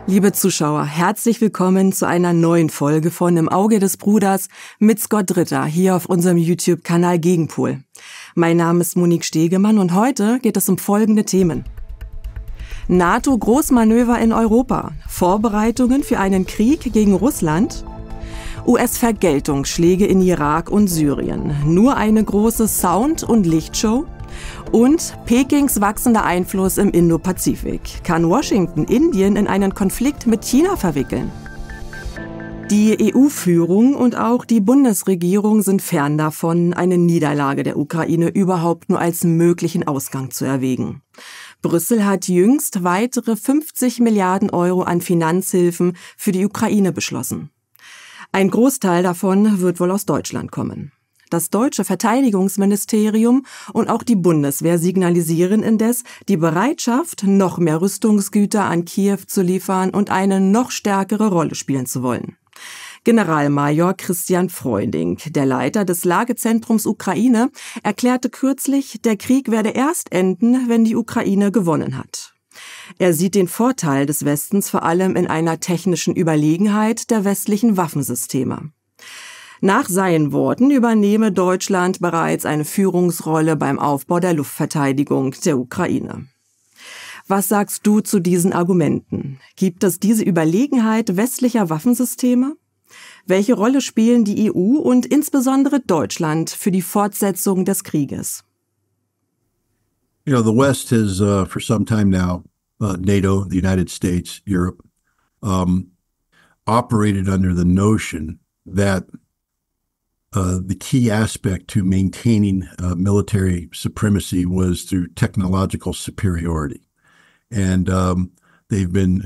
Liebe Zuschauer, herzlich willkommen zu einer neuen Folge von Im Auge des Bruders mit Scott Ritter hier auf unserem YouTube-Kanal Gegenpol. Mein Name ist Monique Stegemann und heute geht es um folgende Themen. NATO-Großmanöver in Europa, Vorbereitungen für einen Krieg gegen Russland, US-Vergeltungsschläge in Irak und Syrien, nur eine große Sound- und Lichtshow und Pekings wachsender Einfluss im Indo-Pazifik. Kann Washington Indien in einen Konflikt mit China verwickeln? Die EU-Führung und auch die Bundesregierung sind fern davon, eine Niederlage der Ukraine überhaupt nur als möglichen Ausgang zu erwägen. Brüssel hat jüngst weitere 50 Milliarden Euro an Finanzhilfen für die Ukraine beschlossen. Ein Großteil davon wird wohl aus Deutschland kommen. Das deutsche Verteidigungsministerium und auch die Bundeswehr signalisieren indes die Bereitschaft, noch mehr Rüstungsgüter an Kiew zu liefern und eine noch stärkere Rolle spielen zu wollen. Generalmajor Christian Freunding, der Leiter des Lagezentrums Ukraine, erklärte kürzlich, der Krieg werde erst enden, wenn die Ukraine gewonnen hat. Er sieht den Vorteil des Westens vor allem in einer technischen Überlegenheit der westlichen Waffensysteme. Nach seinen Worten übernehme Deutschland bereits eine Führungsrolle beim Aufbau der Luftverteidigung der Ukraine. Was sagst du zu diesen Argumenten? Gibt es diese Überlegenheit westlicher Waffensysteme? Welche Rolle spielen die EU und insbesondere Deutschland für die Fortsetzung des Krieges? You know, the West has, for some time now, NATO, the United States, Europe, operated under the notion that the key aspect to maintaining military supremacy was through technological superiority. And they've been,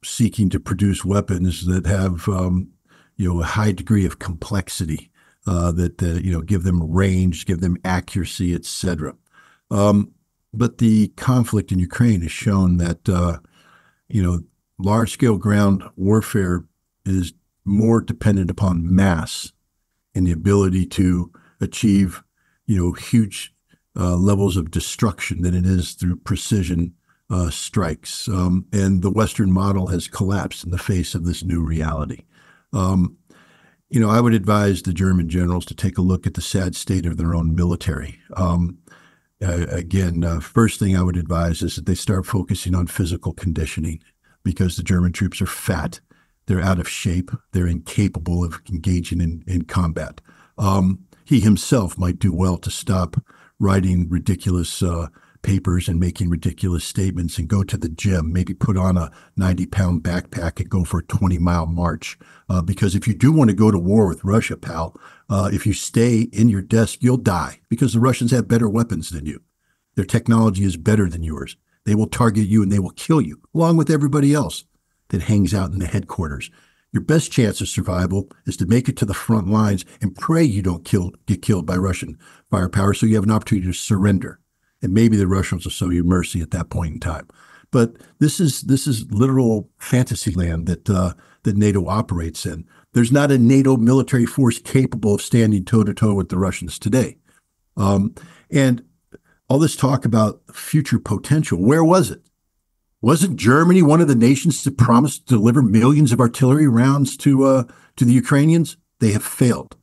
seeking to produce weapons that have, a high degree of complexity, that, give them range, give them accuracy, etc. But the conflict in Ukraine has shown that, large-scale ground warfare is more dependent upon mass and the ability to achieve, huge levels of destruction than it is through precision strikes. And the Western model has collapsed in the face of this new reality. I would advise the German generals to take a look at the sad state of their own military. First thing I would advise is that they start focusing on physical conditioning because the German troops are fat. They're out of shape. They're incapable of engaging in combat. He himself might do well to stop writing ridiculous papers and making ridiculous statements and go to the gym, maybe put on a 90-pound backpack and go for a 20-mile march. Because if you do want to go to war with Russia, pal, if you stay in your desk, you'll die because the Russians have better weapons than you. Their technology is better than yours. They will target you and they will kill you, along with everybody else that hangs out in the headquarters. Your best chance of survival is to make it to the front lines and pray you don't get killed by Russian firepower so you have an opportunity to surrender. And maybe the Russians will show you mercy at that point in time. But this is literal fantasy land that NATO operates in. There's not a NATO military force capable of standing toe-to-toe with the Russians today. And all this talk about future potential, where was it? Wasn't Germany one of the nations that promised to deliver millions of artillery rounds to the Ukrainians? They have failed.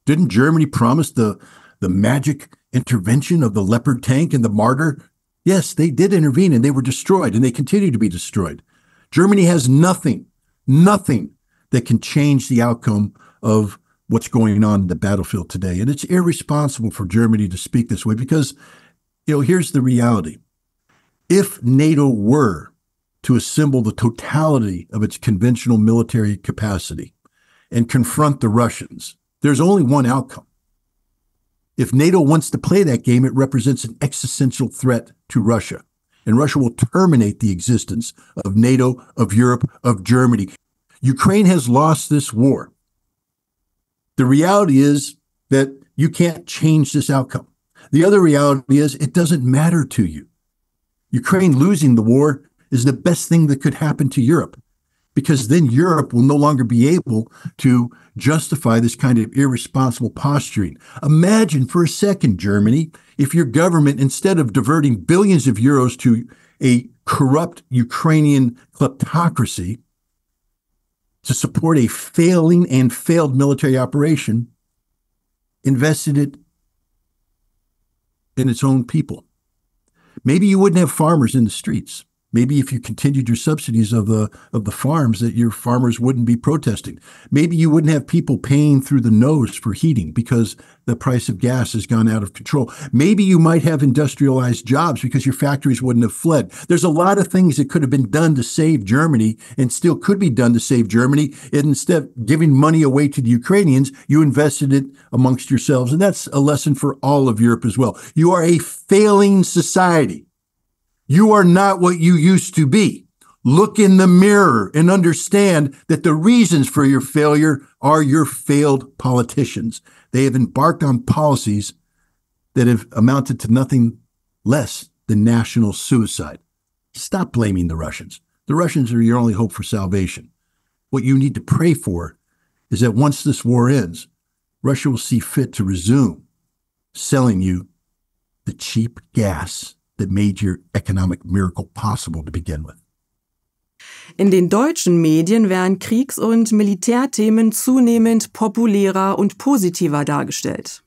Didn't Germany promise the magic intervention of the Leopard tank and the Martyr? Yes, they did intervene and they were destroyed and they continue to be destroyed. Germany has nothing that can change the outcome of what's going on in the battlefield today. And it's irresponsible for Germany to speak this way because, here's the reality. If NATO were to assemble the totality of its conventional military capacity and confront the Russians, there's only one outcome. If NATO wants to play that game, it represents an existential threat to Russia. And Russia will terminate the existence of NATO, of Europe, of Germany. Ukraine has lost this war. The reality is that you can't change this outcome. The other reality is it doesn't matter to you. Ukraine losing the war is the best thing that could happen to Europe, because then Europe will no longer be able to justify this kind of irresponsible posturing. Imagine for a second, Germany, if your government, instead of diverting billions of euros to a corrupt Ukrainian kleptocracy, to support a failing and failed military operation, invested it in its own people. Maybe you wouldn't have farmers in the streets. Maybe if you continued your subsidies of the farms, that your farmers wouldn't be protesting. Maybe you wouldn't have people paying through the nose for heating because the price of gas has gone out of control. Maybe you might have industrialized jobs because your factories wouldn't have fled. There's a lot of things that could have been done to save Germany and still could be done to save Germany. And instead of giving money away to the Ukrainians, you invested it amongst yourselves. And that's a lesson for all of Europe as well. You are a failing society. You are not what you used to be. Look in the mirror and understand that the reasons for your failure are your failed politicians. They have embarked on policies that have amounted to nothing less than national suicide. Stop blaming the Russians. The Russians are your only hope for salvation. What you need to pray for is that once this war ends, Russia will see fit to resume selling you the cheap gas that made your economic miracle possible to begin with. In den deutschen Medien werden Kriegs- und Militärthemen zunehmend populärer und positiver dargestellt.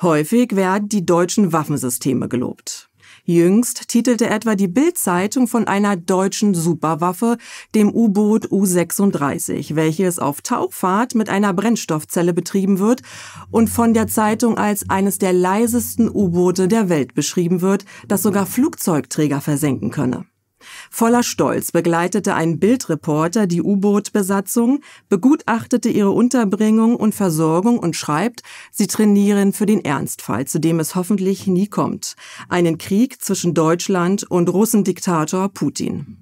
Häufig werden die deutschen Waffensysteme gelobt. Jüngst titelte etwa die Bild-Zeitung von einer deutschen Superwaffe, dem U-Boot U-36, welches auf Tauchfahrt mit einer Brennstoffzelle betrieben wird und von der Zeitung als eines der leisesten U-Boote der Welt beschrieben wird, das sogar Flugzeugträger versenken könne. Voller Stolz begleitete ein Bildreporter die U-Boot-Besatzung, begutachtete ihre Unterbringung und Versorgung und schreibt, sie trainieren für den Ernstfall, zu dem es hoffentlich nie kommt. Einen Krieg zwischen Deutschland und Russendiktator Putin.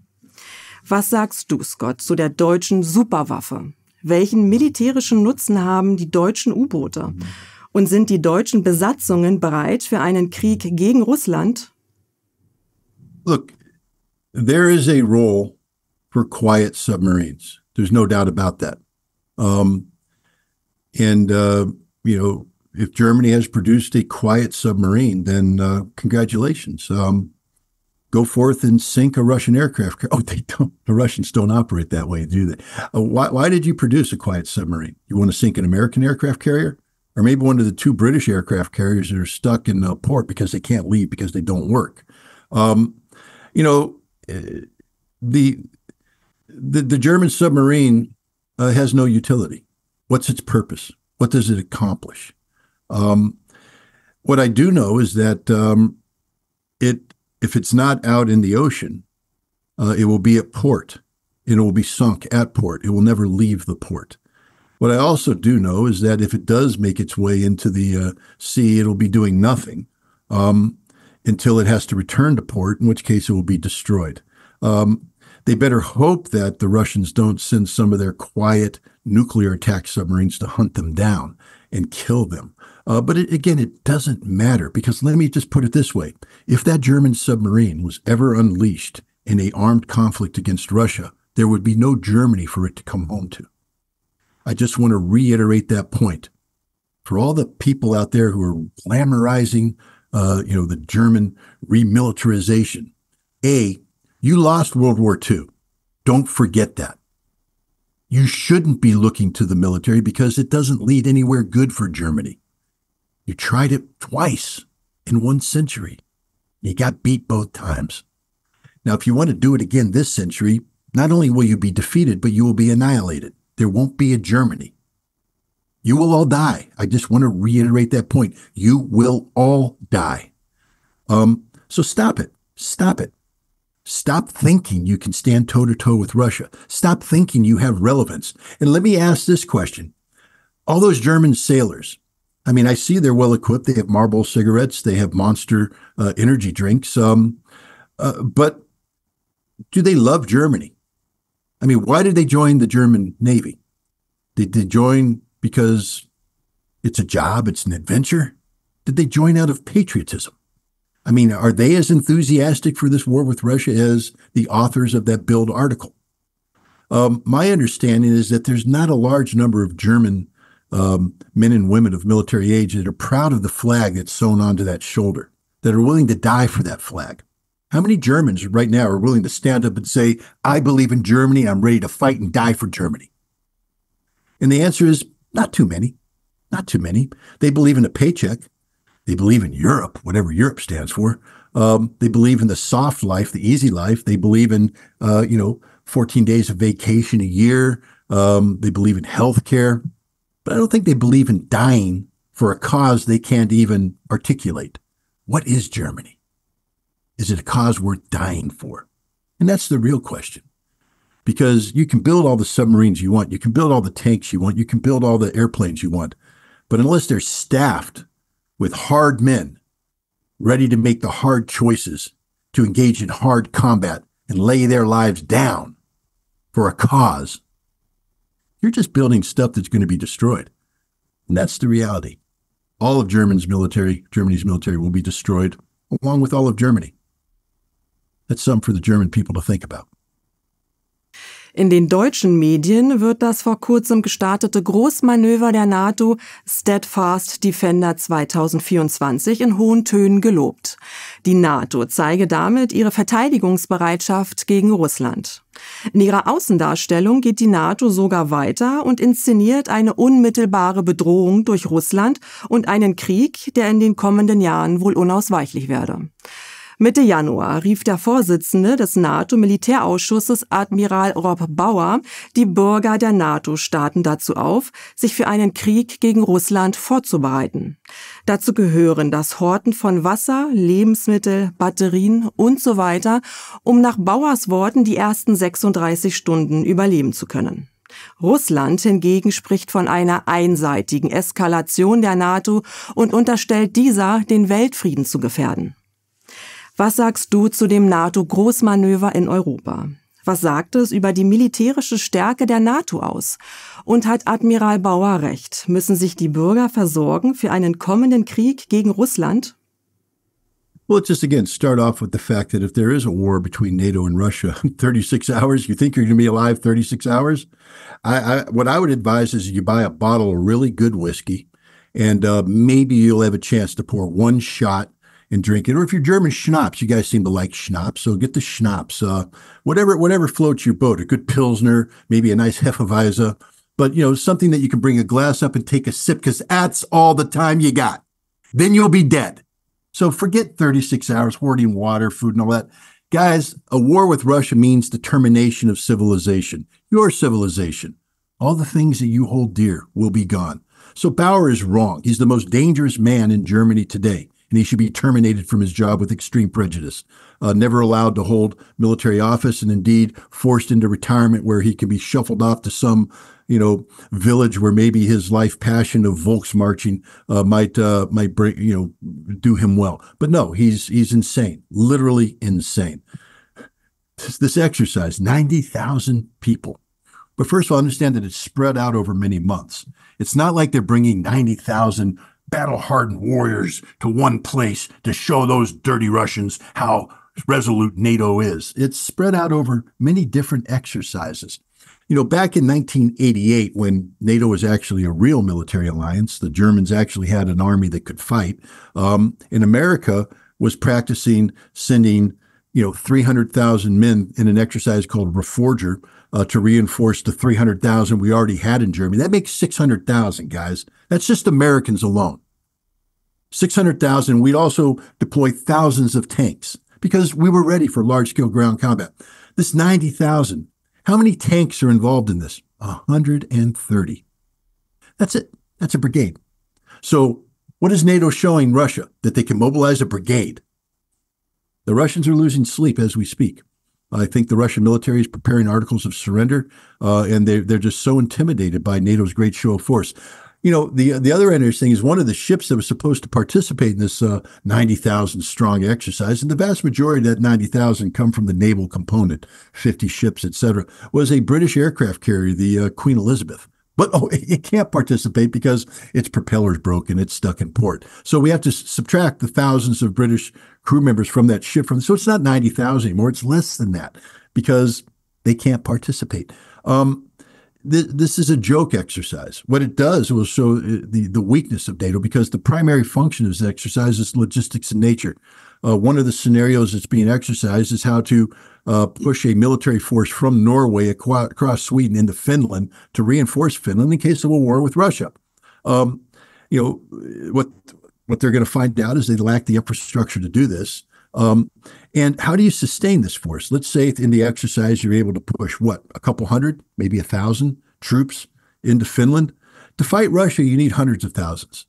Was sagst du, Scott, zu der deutschen Superwaffe? Welchen militärischen Nutzen haben die deutschen U-Boote? Und sind die deutschen Besatzungen bereit für einen Krieg gegen Russland? Look, there is a role for quiet submarines. There's no doubt about that. If Germany has produced a quiet submarine, then congratulations. Go forth and sink a Russian aircraft carrier. Oh, they don't. The Russians don't operate that way, do they? Why did you produce a quiet submarine? You want to sink an American aircraft carrier? Or maybe one of the two British aircraft carriers that are stuck in a port because they can't leave because they don't work. The German submarine has no utility. What's its purpose? What does it accomplish? What I do know is that if it's not out in the ocean, it will be at port. It will be sunk at port. It will never leave the port. What I also do know is that if it does make its way into the sea, it'll be doing nothing until it has to return to port, in which case it will be destroyed. They better hope that the Russians don't send some of their quiet nuclear attack submarines to hunt them down and kill them. But it doesn't matter, because let me just put it this way. If that German submarine was ever unleashed in an armed conflict against Russia, there would be no Germany for it to come home to. I just want to reiterate that point. For all the people out there who are glamorizing the German remilitarization. You lost World War II. Don't forget that. You shouldn't be looking to the military because it doesn't lead anywhere good for Germany. You tried it twice in 1 century. You got beat both times. Now, if you want to do it again this century, not only will you be defeated, but you will be annihilated. There won't be a Germany. You will all die. I just want to reiterate that point. You will all die. So stop it. Stop it. Stop thinking you can stand toe-to-toe with Russia. Stop thinking you have relevance. And let me ask this question. All those German sailors, I mean, I see they're well-equipped. They have Marlboro cigarettes. They have Monster energy drinks. But do they love Germany? I mean, why did they join the German Navy? Did they join because it's a job, it's an adventure? Did they join out of patriotism? I mean, are they as enthusiastic for this war with Russia as the authors of that Bild article? My understanding is that there's not a large number of German men and women of military age that are proud of the flag that's sewn onto that shoulder, that are willing to die for that flag. How many Germans right now are willing to stand up and say, I believe in Germany, I'm ready to fight and die for Germany? And the answer is not too many, not too many. They believe in a paycheck. They believe in Europe, whatever Europe stands for. They believe in the soft life, the easy life. They believe in, 14 days of vacation a year. They believe in healthcare. But I don't think they believe in dying for a cause they can't even articulate. What is Germany? Is it a cause worth dying for? And that's the real question. Because you can build all the submarines you want. You can build all the tanks you want. You can build all the airplanes you want. But unless they're staffed with hard men ready to make the hard choices, to engage in hard combat and lay their lives down for a cause, you're just building stuff that's going to be destroyed. And that's the reality. All of Germany's military will be destroyed, along with all of Germany. That's something for the German people to think about. In den deutschen Medien wird das vor kurzem gestartete Großmanöver der NATO Steadfast Defender 2024 in hohen Tönen gelobt. Die NATO zeige damit ihre Verteidigungsbereitschaft gegen Russland. In ihrer Außendarstellung geht die NATO sogar weiter und inszeniert eine unmittelbare Bedrohung durch Russland und einen Krieg, der in den kommenden Jahren wohl unausweichlich werde. Mitte Januar rief der Vorsitzende des NATO-Militärausschusses Admiral Rob Bauer die Bürger der NATO-Staaten dazu auf, sich für einen Krieg gegen Russland vorzubereiten. Dazu gehören das Horten von Wasser, Lebensmittel, Batterien und so weiter, um nach Bauers Worten die ersten 36 Stunden überleben zu können. Russland hingegen spricht von einer einseitigen Eskalation der NATO und unterstellt dieser, den Weltfrieden zu gefährden. Was sagst du zu dem NATO-Großmanöver in Europa? Was sagt es über die militärische Stärke der NATO aus? Und hat Admiral Bauer recht? Müssen sich die Bürger versorgen für einen kommenden Krieg gegen Russland? Well, let's just again start off with the fact that if there is a war between NATO and Russia, 36 hours, you think you're going to be alive 36 hours? What I would advise is you buy a bottle of really good whiskey, and maybe you'll have a chance to pour one shot and drink it. Or if you're German, schnapps. You guys seem to like schnapps, so get the schnapps. Whatever floats your boat. A good Pilsner, maybe a nice Hefeweizen, but something that you can bring a glass up and take a sip, because that's all the time you got. Then you'll be dead. So forget 36 hours hoarding water, food, and all that. Guys, a war with Russia means the termination of civilization. Your civilization. All the things that you hold dear will be gone. So Bauer is wrong. He's the most dangerous man in Germany today, and he should be terminated from his job with extreme prejudice, never allowed to hold military office, and indeed forced into retirement where he can be shuffled off to some, village where maybe his life passion of Volksmarching might bring, do him well. But no, he's insane, literally insane. This exercise, 90,000 people. But first of all, understand that it's spread out over many months. It's not like they're bringing 90,000 battle-hardened warriors to one place to show those dirty Russians how resolute NATO is. It's spread out over many different exercises. Back in 1988, when NATO was actually a real military alliance, the Germans actually had an army that could fight, and America was practicing sending 300,000 men in an exercise called Reforger to reinforce the 300,000 we already had in Germany. That makes 600,000, guys. That's just Americans alone. 600,000. We'd also deploy thousands of tanks because we were ready for large-scale ground combat. This 90,000, how many tanks are involved in this? 130. That's it. That's a brigade. So what is NATO showing Russia? That they can mobilize a brigade. The Russians are losing sleep as we speak. I think the Russian military is preparing articles of surrender, and they're just so intimidated by NATO's great show of force. The other interesting thing is one of the ships that was supposed to participate in this 90,000 strong exercise, and the vast majority of that 90,000 come from the naval component, 50 ships, etc., was a British aircraft carrier, the Queen Elizabeth. But it can't participate because its propeller's broken. It's stuck in port. So we have to subtract the thousands of British crew members from that ship. So it's not 90,000 anymore. It's less than that because they can't participate. This is a joke exercise. What it does will show the weakness of NATO because the primary function of this exercise is logistics in nature. One of the scenarios that's being exercised is how to push a military force from Norway across Sweden into Finland to reinforce Finland in case of a war with Russia. What they're going to find out is they lack the infrastructure to do this. And how do you sustain this force? Let's say in the exercise, you're able to push, a couple hundred, maybe 1,000 troops into Finland. To fight Russia, you need hundreds of thousands.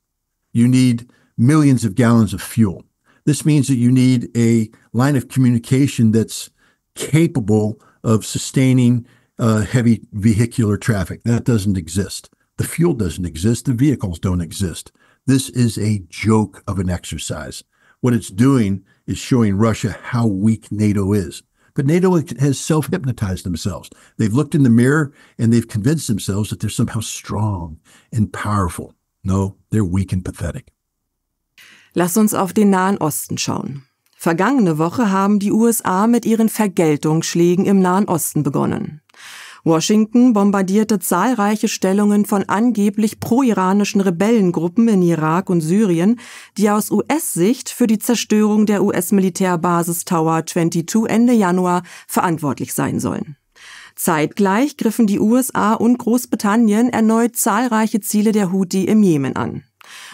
You need millions of gallons of fuel. This means that you need a line of communication that's capable of sustaining heavy vehicular traffic. That doesn't exist. The fuel doesn't exist. The vehicles don't exist. This is a joke of an exercise. What it's doing is showing Russia how weak NATO is. But NATO has self-hypnotized themselves. They've looked in the mirror and they've convinced themselves that they're somehow strong and powerful. No, they're weak and pathetic. Lass uns auf den Nahen Osten schauen. Vergangene Woche haben die USA mit ihren Vergeltungsschlägen im Nahen Osten begonnen. Washington bombardierte zahlreiche Stellungen von angeblich pro-iranischen Rebellengruppen in Irak und Syrien, die aus US-Sicht für die Zerstörung der US-Militärbasis Tower 22 Ende Januar verantwortlich sein sollen. Zeitgleich griffen die USA und Großbritannien erneut zahlreiche Ziele der Houthi im Jemen an.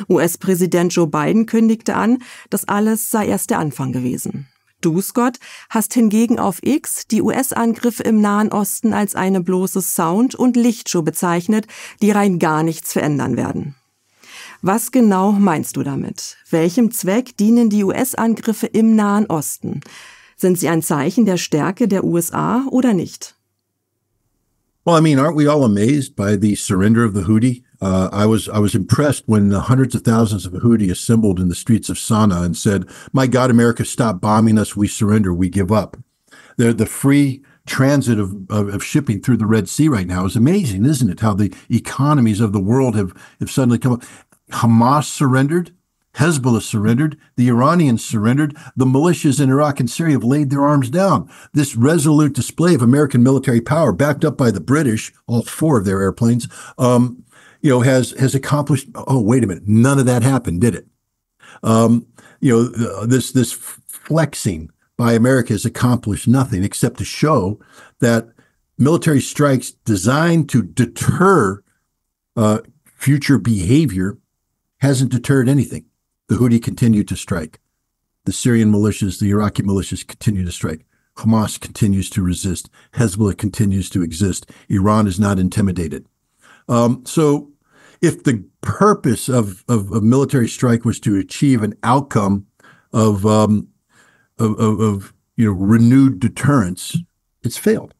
US-Präsident Joe Biden kündigte an, das alles sei erst der Anfang gewesen. Du, Scott, hast hingegen auf X die US-Angriffe im Nahen Osten als eine bloße Sound- und Lichtshow bezeichnet, die rein gar nichts verändern werden. Was genau meinst du damit? Welchem Zweck dienen die US-Angriffe im Nahen Osten? Sind sie ein Zeichen der Stärke der USA oder nicht? Well, I mean, aren't we all amazed by the surrender of the Houthi? I was impressed when the hundreds of thousands of Houthi assembled in the streets of Sana'a and said, "My God, America, stop bombing us. We surrender. We give up." The free transit of shipping through the Red Sea right now is amazing, isn't it? How the economies of the world have suddenly come up. Hamas surrendered. Hezbollah surrendered. The Iranians surrendered. The militias in Iraq and Syria have laid their arms down. This resolute display of American military power, backed up by the British, all 4 of their airplanes, has accomplished. Oh, wait a minute! None of that happened, did it? This flexing by America has accomplished nothing except to show that military strikes designed to deter future behavior hasn't deterred anything. The Houthi continue to strike. The Syrian militias, the Iraqi militias continue to strike. Hamas continues to resist. Hezbollah continues to exist. Iran is not intimidated. So if the purpose of a military strike was to achieve an outcome of renewed deterrence, it's failed.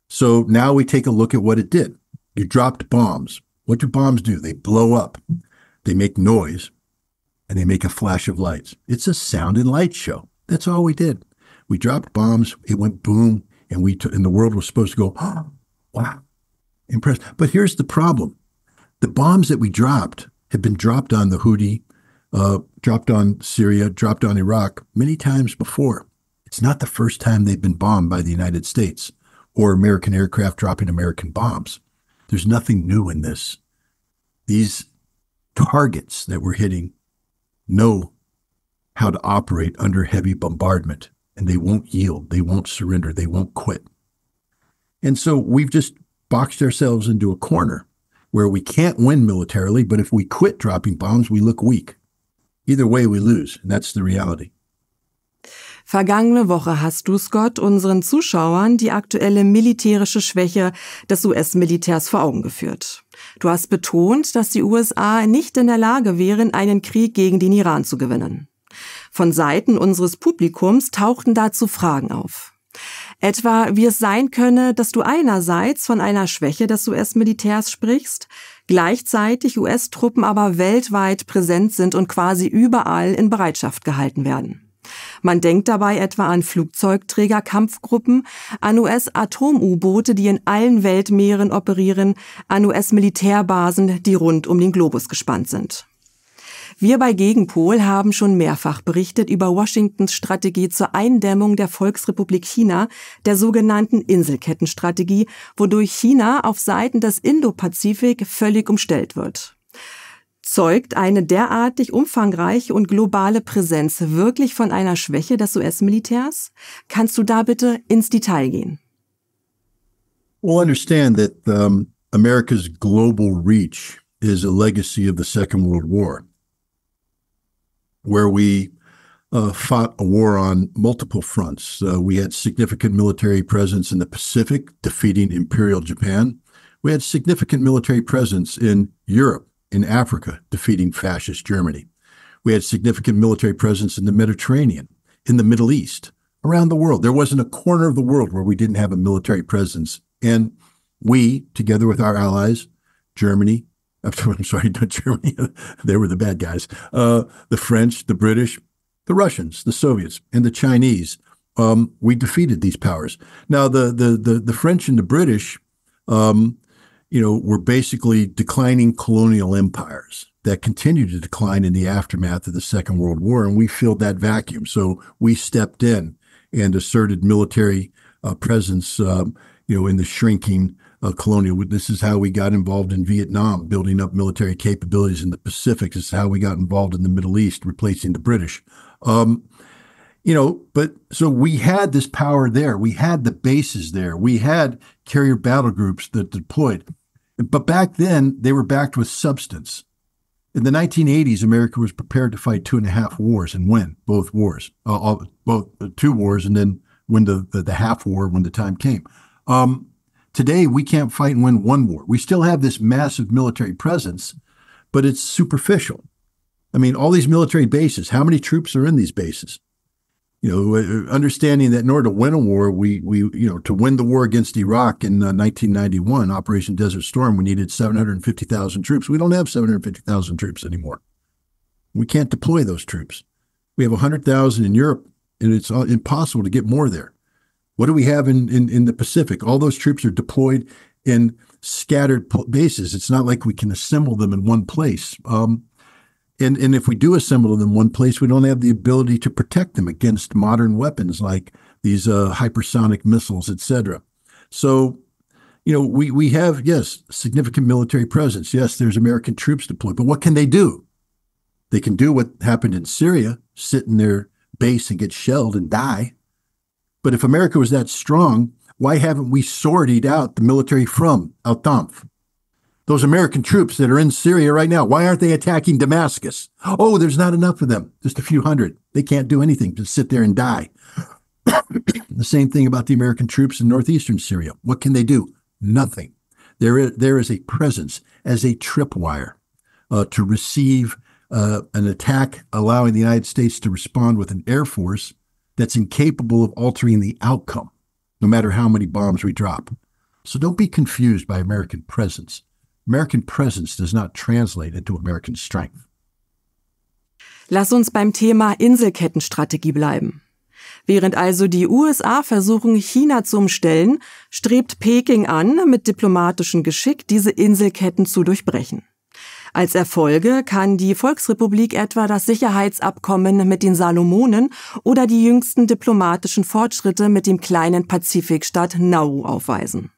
So now we take a look at what it did. You dropped bombs. What do bombs do? They blow up. They make noise, and they make a flash of lights. It's a sound and light show. That's all we did. We dropped bombs. It went boom, and the world was supposed to go, "Oh, wow, impressed." But here's the problem. The bombs that we dropped had been dropped on the Houthi, dropped on Syria, dropped on Iraq many times before. It's not the first time they've been bombed by the United States or American aircraft dropping American bombs. There's nothing new in this. These targets that we're hitting know how to operate under heavy bombardment, and they won't yield, they won't surrender, they won't quit. And so we've just boxed ourselves into a corner where we can't win militarily, but if we quit dropping bombs, we look weak. Either way, we lose, and that's the reality. Vergangene Woche hast du, Scott, unseren Zuschauern die aktuelle militärische Schwäche des US-Militärs vor Augen geführt. Du hast betont, dass die USA nicht in der Lage wären, einen Krieg gegen den Iran zu gewinnen. Von Seiten unseres Publikums tauchten dazu Fragen auf. Etwa, wie es sein könne, dass du einerseits von einer Schwäche des US-Militärs sprichst, gleichzeitig US-Truppen aber weltweit präsent sind und quasi überall in Bereitschaft gehalten werden. Man denkt dabei etwa an Flugzeugträger-Kampfgruppen, an US-Atom-U-Boote, die in allen Weltmeeren operieren, an US-Militärbasen, die rund um den Globus gespannt sind. Wir bei Gegenpol haben schon mehrfach berichtet über Washingtons Strategie zur Eindämmung der Volksrepublik China, der sogenannten Inselkettenstrategie, wodurch China auf Seiten des Indo-Pazifik völlig umstellt wird. Zeugt eine derartig umfangreiche und globale Präsenz wirklich von einer Schwäche des US-Militärs? Kannst du da bitte ins Detail gehen? Well, understand that America's global reach is a legacy of the Second World War, where we fought a war on multiple fronts. We had significant military presence in the Pacific, defeating Imperial Japan. We had significant military presence in Europe, in Africa, defeating fascist Germany. We had significant military presence in the Mediterranean, in the Middle East, around the world. There wasn't a corner of the world where we didn't have a military presence. And we, together with our allies, Germany, I'm sorry, not Germany, they were the bad guys, the French, the British, the Russians, the Soviets, and the Chinese, we defeated these powers. Now, the French and the British, were basically declining colonial empires that continued to decline in the aftermath of the Second World War, and we filled that vacuum. So we stepped in and asserted military presence, in the shrinking colonial. This is how we got involved in Vietnam, building up military capabilities in the Pacific. This is how we got involved in the Middle East, replacing the British. But so we had this power there. We had the bases there. We had carrier battle groups that deployed. But back then, they were backed with substance. In the 1980s, America was prepared to fight 2.5 wars and win both wars, both 2 wars, and then win the half war when the time came. Today, we can't fight and win 1 war. We still have this massive military presence, but it's superficial. I mean, all these military bases, how many troops are in these bases? Understanding that in order to win a war, we to win the war against Iraq in 1991, Operation Desert Storm, we needed 750,000 troops. We don't have 750,000 troops anymore. We can't deploy those troops. We have 100,000 in Europe, and it's impossible to get more there. What do we have in the Pacific? All those troops are deployed in scattered bases. It's not like we can assemble them in one place. And if we do assemble them in one place, we don't have the ability to protect them against modern weapons like these hypersonic missiles, et cetera. So, we have, yes, significant military presence. Yes, there's American troops deployed, but what can they do? They can do what happened in Syria, sit in their base and get shelled and die. But if America was that strong, why haven't we sorted out the military from Al-Tanf? Those American troops that are in Syria right now, why aren't they attacking Damascus? Oh, there's not enough of them, just a few hundred. They can't do anything, just sit there and die. The same thing about the American troops in northeastern Syria. What can they do? Nothing. There is a presence as a tripwire to receive an attack, allowing the United States to respond with an air force that's incapable of altering the outcome, no matter how many bombs we drop. So don't be confused by American presence. American presence does not translate into American strength. Lass uns beim Thema Inselkettenstrategie bleiben. Während also die USA versuchen, China zu umstellen, strebt Peking an, mit diplomatischem Geschick diese Inselketten zu durchbrechen. Als Erfolge kann die Volksrepublik etwa das Sicherheitsabkommen mit den Salomonen oder die jüngsten diplomatischen Fortschritte mit dem kleinen Pazifikstaat Nauru aufweisen.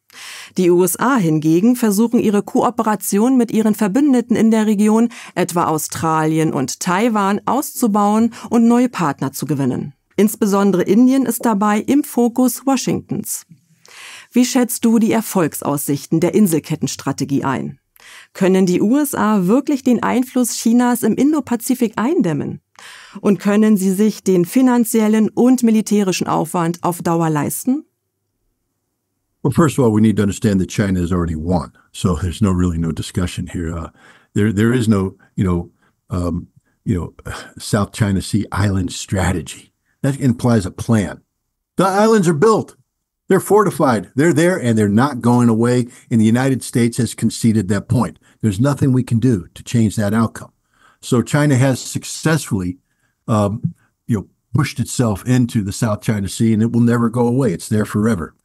Die USA hingegen versuchen ihre Kooperation mit ihren Verbündeten in der Region, etwa Australien und Taiwan, auszubauen und neue Partner zu gewinnen. Insbesondere Indien ist dabei im Fokus Washingtons. Wie schätzt du die Erfolgsaussichten der Inselkettenstrategie ein? Können die USA wirklich den Einfluss Chinas im Indopazifik eindämmen? Und können sie sich den finanziellen und militärischen Aufwand auf Dauer leisten? Well, first of all, we need to understand that China has already won. So there's really no discussion here. There is no, South China Sea island strategy. That implies a plan. The islands are built. They're fortified. They're there, and they're not going away. And the United States has conceded that point. There's nothing we can do to change that outcome. So China has successfully, pushed itself into the South China Sea, and it will never go away. It's there forever.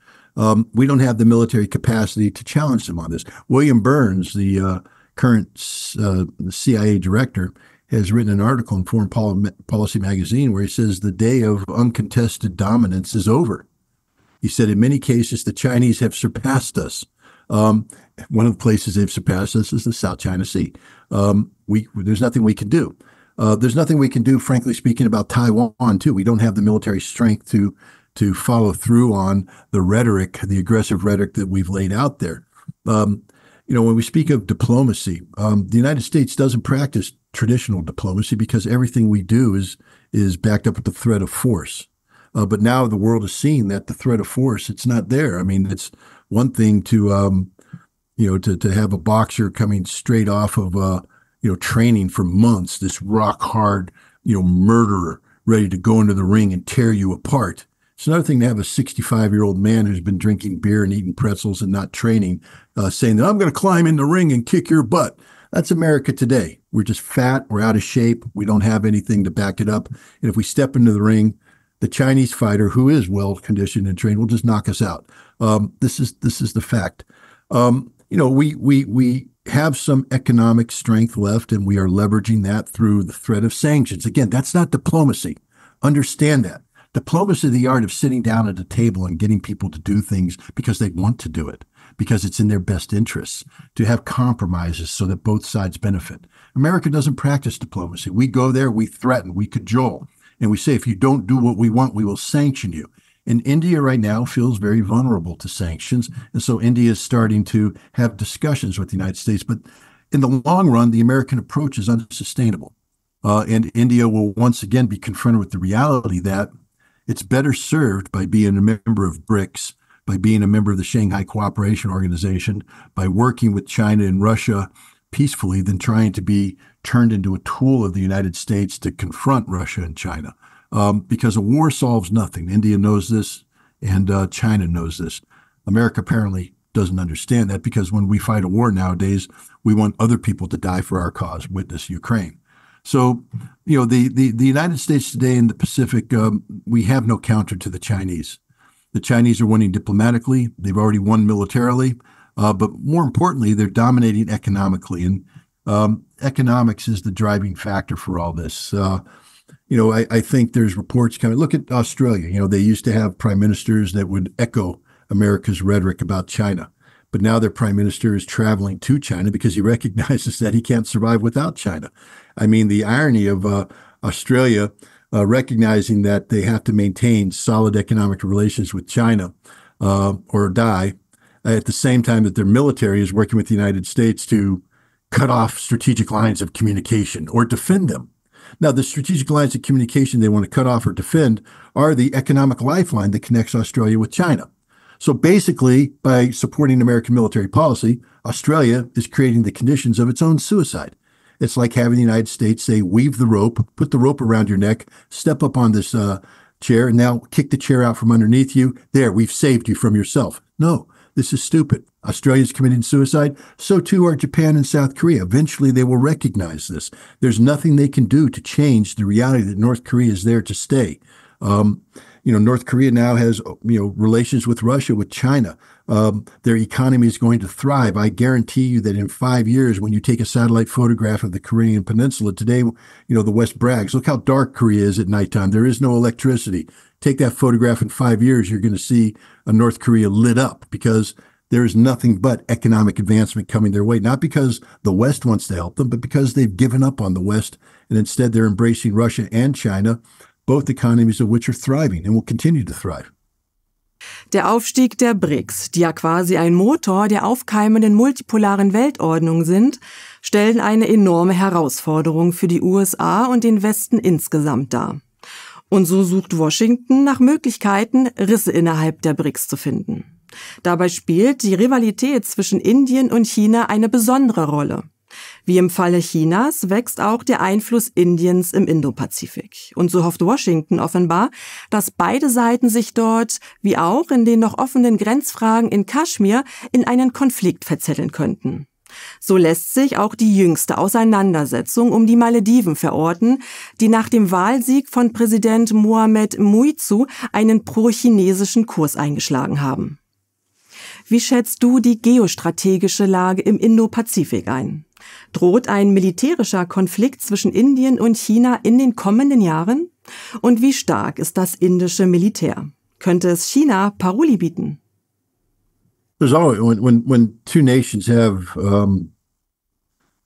We don't have the military capacity to challenge them on this. William Burns, the current CIA director, has written an article in Foreign Policy magazine where he says the day of uncontested dominance is over. He said, in many cases, the Chinese have surpassed us. One of the places they've surpassed us is the South China Sea. there's nothing we can do. There's nothing we can do, frankly speaking, about Taiwan too. We don't have the military strength to follow through on the rhetoric, the aggressive rhetoric that we've laid out there. When we speak of diplomacy, the United States doesn't practice traditional diplomacy because everything we do is backed up with the threat of force. But now the world is seeing that the threat of force, it's not there. I mean, it's one thing to have a boxer coming straight off of training for months, this rock hard, murderer ready to go into the ring and tear you apart. It's another thing to have a 65-year-old man who's been drinking beer and eating pretzels and not training, saying that I'm going to climb in the ring and kick your butt. That's America today. We're just fat. We're out of shape. We don't have anything to back it up. And if we step into the ring, the Chinese fighter, who is well conditioned and trained, will just knock us out. This is the fact. We have some economic strength left, and we are leveraging that through the threat of sanctions. Again, that's not diplomacy. Understand that. Diplomacy is the art of sitting down at a table and getting people to do things because they want to do it, because it's in their best interests, to have compromises so that both sides benefit. America doesn't practice diplomacy. We go there, we threaten, we cajole, and we say, if you don't do what we want, we will sanction you. And India right now feels very vulnerable to sanctions. And so India is starting to have discussions with the United States. But in the long run, the American approach is unsustainable. And India will once again be confronted with the reality that it's better served by being a member of BRICS, by being a member of the Shanghai Cooperation Organization, by working with China and Russia peacefully than trying to be turned into a tool of the United States to confront Russia and China. Because a war solves nothing. India knows this, and China knows this. America apparently doesn't understand that, because when we fight a war nowadays, we want other people to die for our cause. Witness Ukraine. So, the United States today in the Pacific, we have no counter to the Chinese. The Chinese are winning diplomatically. They've already won militarily. But more importantly, they're dominating economically. And economics is the driving factor for all this. I think there's reports coming. Look at Australia. They used to have prime ministers that would echo America's rhetoric about China. But now their prime minister is traveling to China because he recognizes that he can't survive without China. I mean, the irony of Australia recognizing that they have to maintain solid economic relations with China or die, at the same time that their military is working with the United States to cut off strategic lines of communication or defend them. Now, the strategic lines of communication they want to cut off or defend are the economic lifeline that connects Australia with China. So basically, by supporting American military policy, Australia is creating the conditions of its own suicide. It's like having the United States say, weave the rope, put the rope around your neck, step up on this chair, and now kick the chair out from underneath you. There, we've saved you from yourself. No, this is stupid. Australia's committing suicide. So too are Japan and South Korea. Eventually, they will recognize this. There's nothing they can do to change the reality that North Korea is there to stay. North Korea now has, relations with Russia, with China. Their economy is going to thrive. I guarantee you that in 5 years, when you take a satellite photograph of the Korean Peninsula today, the West brags, look how dark Korea is at nighttime. There is no electricity. Take that photograph in 5 years, you're going to see a North Korea lit up, because there is nothing but economic advancement coming their way. Not because the West wants to help them, but because they've given up on the West, and instead they're embracing Russia and China, both economies of which are thriving and will continue to thrive. Der Aufstieg der BRICS, die ja quasi ein Motor der aufkeimenden multipolaren Weltordnung sind, stellen eine enorme Herausforderung für die USA und den Westen insgesamt dar. Und so sucht Washington nach Möglichkeiten, Risse innerhalb der BRICS zu finden. Dabei spielt die Rivalität zwischen Indien und China eine besondere Rolle. Wie im Falle Chinas wächst auch der Einfluss Indiens im Indopazifik. Und so hofft Washington offenbar, dass beide Seiten sich dort, wie auch in den noch offenen Grenzfragen in Kaschmir, in einen Konflikt verzetteln könnten. So lässt sich auch die jüngste Auseinandersetzung um die Malediven verorten, die nach dem Wahlsieg von Präsident Mohamed Muizzu einen pro-chinesischen Kurs eingeschlagen haben. Wie schätzt du die geostrategische Lage im Indopazifik ein? Droht ein militärischer Konflikt zwischen Indien und China in den kommenden Jahren? Und wie stark ist das indische Militär? Könnte es China Paroli bieten? There's always, when two nations have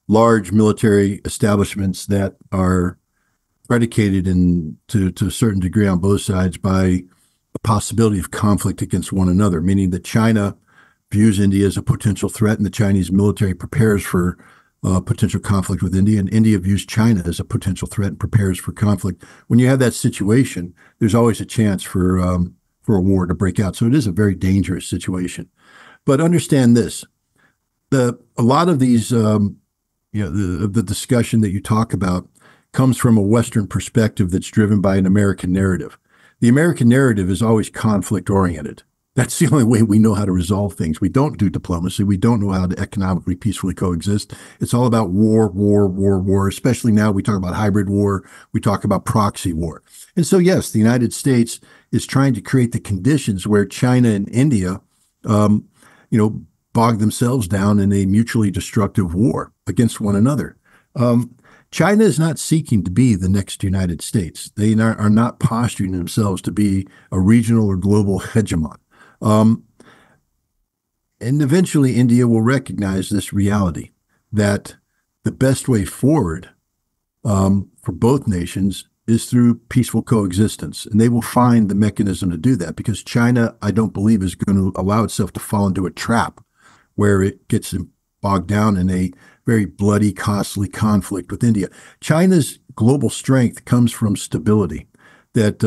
large military establishments that are predicated to a certain degree on both sides by the possibility of conflict against one another, meaning that China views India as a potential threat and the Chinese military prepares for potential conflict with India, and India views China as a potential threat and prepares for conflict. When you have that situation, there's always a chance for a war to break out. So it is a very dangerous situation. But understand this: a lot of these, the discussion that you talk about comes from a Western perspective that's driven by an American narrative. The American narrative is always conflict-oriented. That's the only way we know how to resolve things. We don't do diplomacy. We don't know how to economically, peacefully coexist. It's all about war, especially now we talk about hybrid war. We talk about proxy war. And so, yes, the United States is trying to create the conditions where China and India, bog themselves down in a mutually destructive war against one another. China is not seeking to be the next United States. They are not posturing themselves to be a regional or global hegemon. And eventually India will recognize this reality that the best way forward for both nations is through peaceful coexistence. And they will find the mechanism to do that, because China, I don't believe, is going to allow itself to fall into a trap where it gets bogged down in a very bloody, costly conflict with India. China's global strength comes from stability that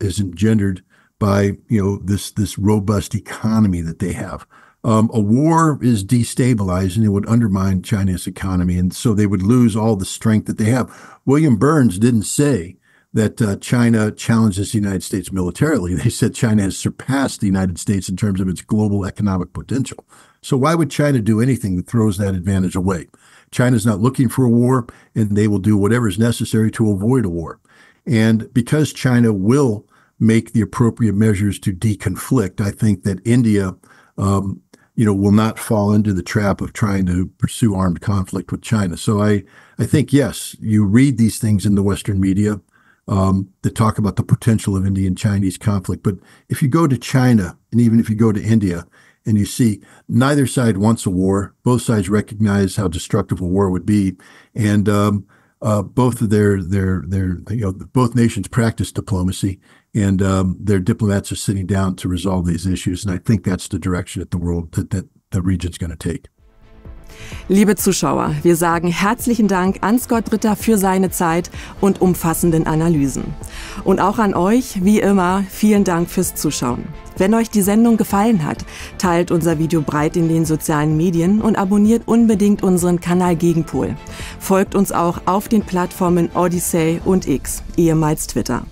is engendered by this robust economy that they have. A war is destabilizing; it would undermine China's economy, and so they would lose all the strength that they have. William Burns didn't say that China challenges the United States militarily. They said China has surpassed the United States in terms of its global economic potential. So why would China do anything that throws that advantage away? China's not looking for a war, and they will do whatever is necessary to avoid a war. And because China will make the appropriate measures to deconflict, I think that India, will not fall into the trap of trying to pursue armed conflict with China. So I think, yes, you read these things in the Western media that talk about the potential of Indian-Chinese conflict. But if you go to China, and even if you go to India, and you see neither side wants a war, both sides recognize how destructive a war would be, and both of both nations practice diplomacy, and their diplomats are sitting down to resolve these issues. And I think that's the direction that the region's going to take. Liebe Zuschauer, wir sagen herzlichen Dank an Scott Ritter für seine Zeit und umfassenden Analysen. Und auch an euch, wie immer, vielen Dank fürs Zuschauen. Wenn euch die Sendung gefallen hat, teilt unser Video breit in den sozialen Medien und abonniert unbedingt unseren Kanal Gegenpol. Folgt uns auch auf den Plattformen Odyssey und X, ehemals Twitter.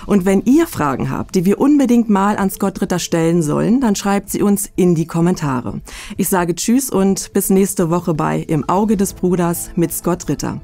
Und wenn ihr Fragen habt, die wir unbedingt mal an Scott Ritter stellen sollen, dann schreibt sie uns in die Kommentare. Ich sage Tschüss und bis nächste Woche bei Im Auge des Bruders mit Scott Ritter.